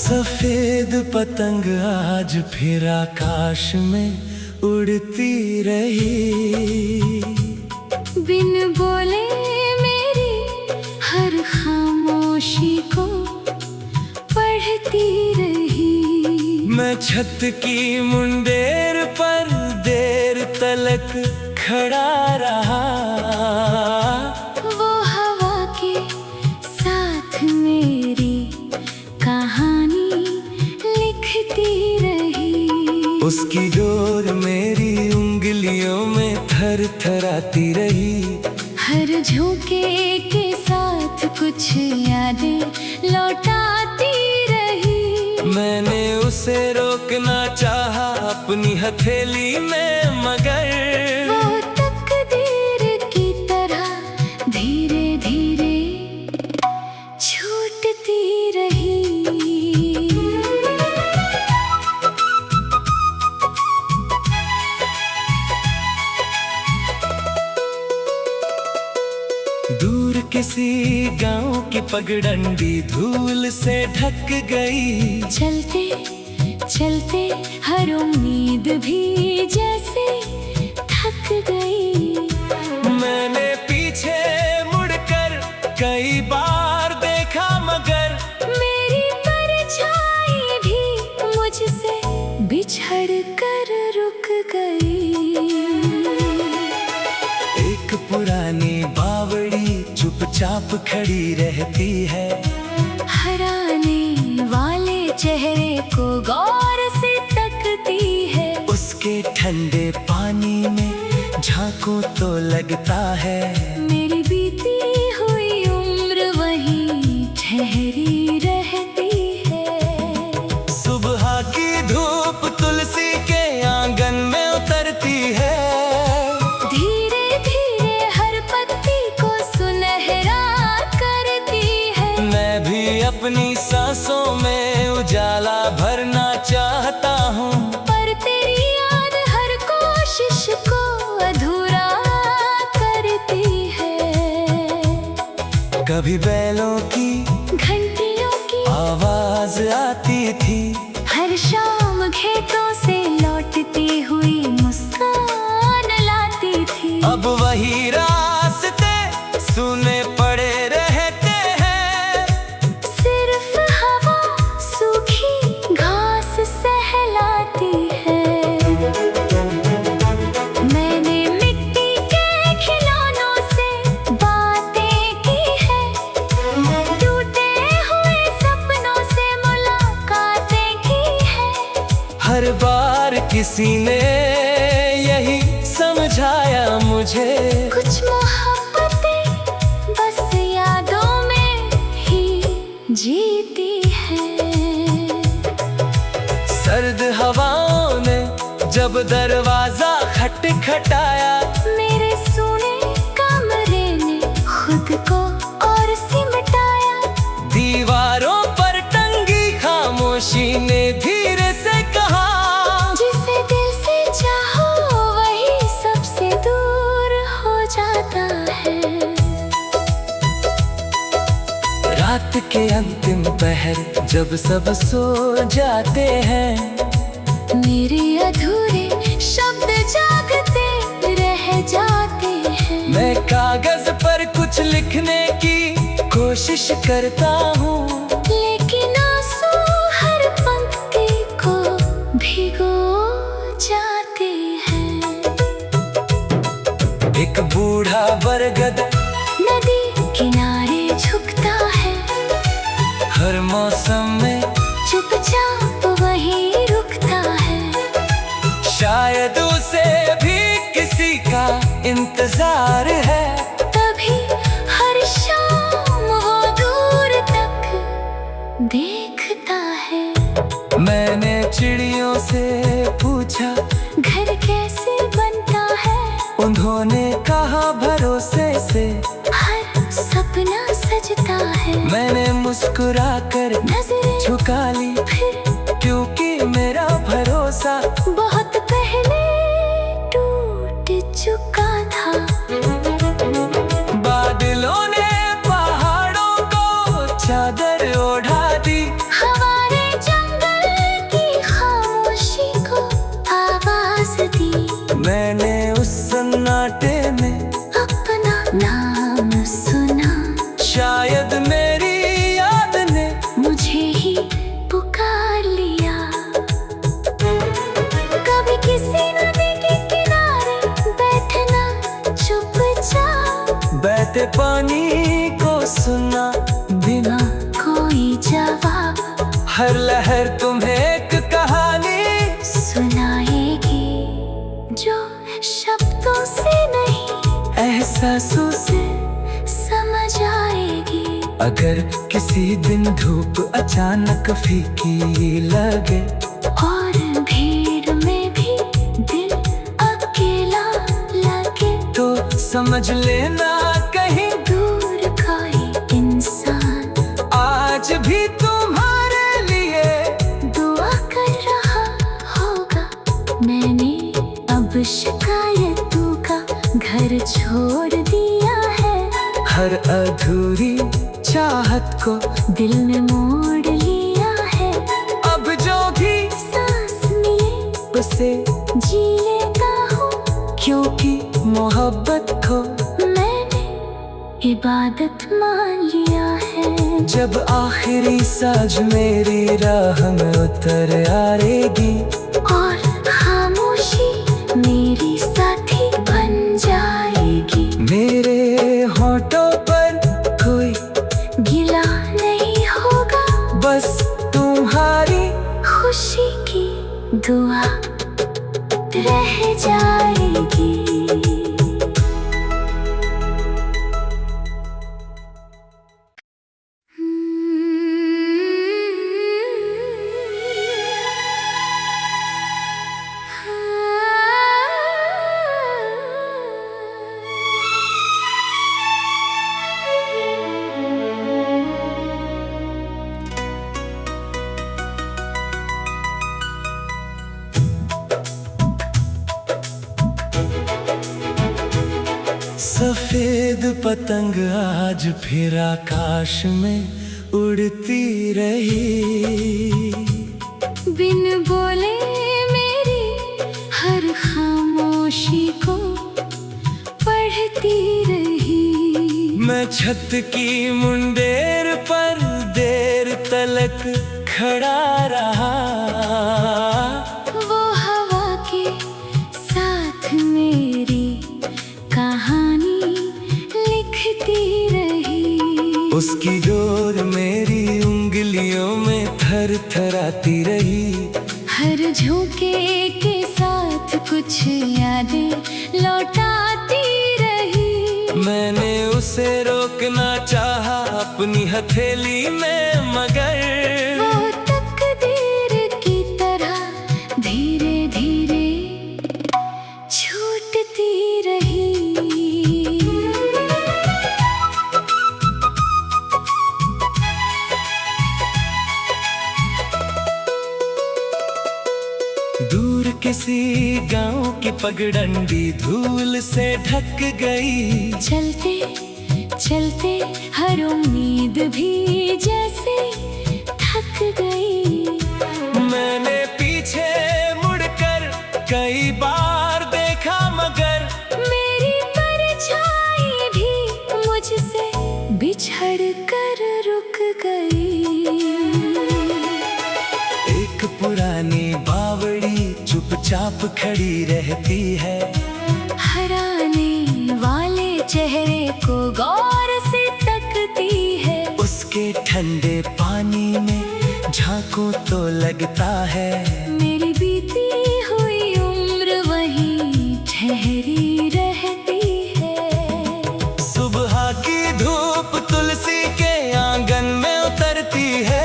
सफेद पतंग आज फिर आकाश में उड़ती रही। बिन बोले मेरी हर खामोशी को पढ़ती रही। मैं छत की मुंडेर पर देर तलक खड़ा रहा। वो हवा के साथ मेरी कहानी लिखती रही। उसकी डोर मेरी उंगलियों में थर थराती रही। हर झोंके के साथ कुछ यादें लौटाती रही। मैंने उसे रोकना चाहा अपनी हथेली में, मगर वो तकदीर की तरह धीरे धीरे छूटती रही। दूर किसी गांव की पगडंडी धूल से ढक गई। चलते चलते हर उम्मीद भी जैसे थक गई। मैंने पीछे मुड़कर कई बार देखा, मगर मेरी परछाई भी मुझसे बिछड़ कर रुक गई। एक पुरानी बावड़ी चुपचाप खड़ी रहती है। हराने वाले चेहरे को गौर से तकती है। उसके ठंडे पानी में झांको तो लगता है मेरी बीती हुई उम्र वहीं ठहरी रहती है। सुबह की धूप तुलसी के आंगन में उतरती है। धीरे धीरे हर पत्ती को सुनहरा करती है। मैं भी अपनी सांसों में उजाला भरना चाहता हूँ, पर तेरी याद हर कोशिश को अधूरा करती है। कभी बैलों की घंटियों की आवाज आती थी। हर शाम खेतों से लौटती हुई मुस्कान लाती थी। अब वही रास्ते सुने पड़े रहते हैं। सिर्फ हवा सूखी घास सहलाती है। मैंने मिट्टी के खिलौनों से बातें की है। टूटे हुए सपनों से मुलाकातें की है। हर बार किसी ने यही समझाया मुझे, कुछ मोहब्बतें बस यादों में ही जीती हैं। सर्द हवाओं ने जब दरवाजा खटखटाया, मेरे सूने कमरे ने खुद को और सिमटाया। दीवारों पर टंगी खामोशी ने धीरे से कहा, जिसे दिल से चाहो वही सबसे दूर हो जाता है। रात के अंतिम पहर जब सब सो जाते हैं, मेरे अधूरे शब्द जागते रह जाते हैं। मैं कागज पर कुछ लिखने की कोशिश करता हूँ, लेकिन आंसू हर पंक्ति को भिगो जाते हैं। एक बूढ़ा बरगद नदी किनारे झुकता है। हर मौसम में चुपचाप वहीं रुकता है। शायद उसे भी किसी का इंतजार है। तभी हर शाम वो दूर तक देखता है। मैंने चिड़ियों से पूछा घर कैसे बनता है। उन्होंने कहा भरोसे से हर सपना सजता है। मैंने मुस्कुरा कर नजरें झुका ली, फिर क्योंकि मेरा भरोसा बहुत पहले टूट चुका था। बादलों ने पहाड़ों को चादर ओढ़ा दी। हवाएं पानी को सुना बिना कोई जवाब, हर लहर तुम्हें एक कहानी सुनाएगी जो शब्दों से नहीं एहसासों से समझ आएगी। अगर किसी दिन धूप अचानक फीकी लगे और भीड़ में भी दिल अकेला लगे, तो समझ लेना कहीं दूर कोई इंसान आज भी तुम्हारे लिए दुआ कर रहा होगा। मैंने अब शिकायतों का घर छोड़ दिया है, हर अधूरी चाहत को दिल में मोड़ लिया है। अब जो भी सांस मिले उसे जी लेता हूँ, क्योंकि मोहब्बत को मैंने इबादत मान लिया है। जब आखिरी साज मेरी राह में उतर आएगी और खामोशी मेरी साथी बन जाएगी, मेरे होठों पर कोई गिला नहीं होगा, बस तुम्हारी खुशी की दुआ रह जाएगी। सफेद पतंग आज फिर आकाश में उड़ती रही, बिन बोले मेरी हर खामोशी को पढ़ती रही। मैं छत की मुंडेर पर देर तलक खड़ा रहा, वो हवा के साथ मेरी कहानी लिखती रही, उसकी डोर मेरी उंगलियों में थर थराती रही। हर झोंके के साथ कुछ यादें लौटाती रही। मैंने उसे रोकना चाहा अपनी हथेली में, मगर वो तकदीर की तरह धीरे धीरे छूटती रही। दूर किसी गांव की पगडंडी धूल से ढक गई, चलते चलते हर उम्मीद भी जैसे थक गई। मैंने पीछे मुड़कर कई बार देखा, मगर मेरी परछाई भी मुझसे बिछड़ कर रुक गई। एक पुरानी बावड़ी चुपचाप खड़ी रहती है, हराने वाले चेहरे को गौर से तकती है। उसके ठंडे पानी में झांको तो लगता है मेरी बीती हुई उम्र वहीं ठहरी रहती है। सुबह की धूप तुलसी के आंगन में उतरती है,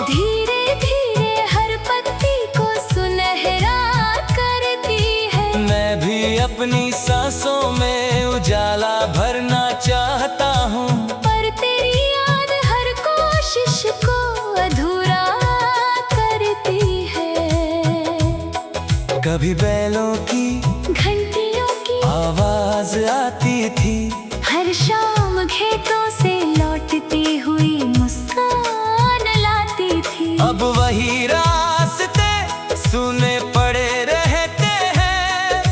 धीरे धीरे हर पत्ती को सुनहरा करती है। मैं भी अपनी सांसों में उजाला भरना चाहता हूँ, पर तेरी याद हर कोशिश को अधूरा करती है। कभी बैलों की घंटियों की आवाज आती थी, हर शाम खेतों से लौटती हुई मुस्कान लाती थी। अब वही रास्ते सुने पड़े रहते हैं,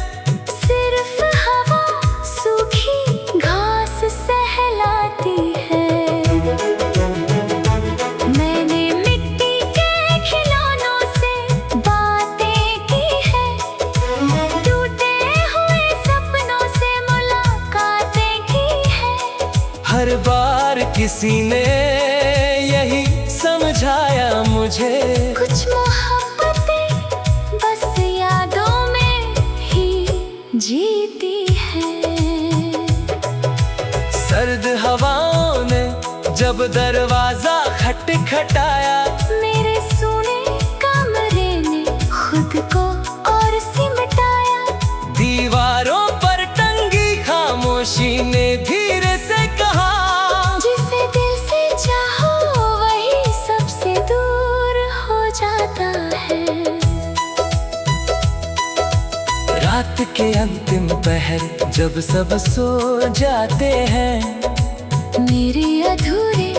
सिर्फ हवा सूखी घास सहलाती है। मैंने मिट्टी के खिलौनों से बातें की है, टूटे हुए सपनों से मुलाकातें की है। किसी ने यही समझाया मुझे। कुछ मोहब्बतें बस यादों में ही जीती हैं। सर्द हवाओं ने जब दरवाजा खटखटाया, मेरे सूने कमरे ने खुद को और सिमटाया। दीवारों पर टंगी खामोशी ने धीरे से कहा, जिसे दिल से चाहो वही सबसे दूर हो जाता है। रात के अंतिम पहर जब सब सो जाते हैं, मेरे अधूरे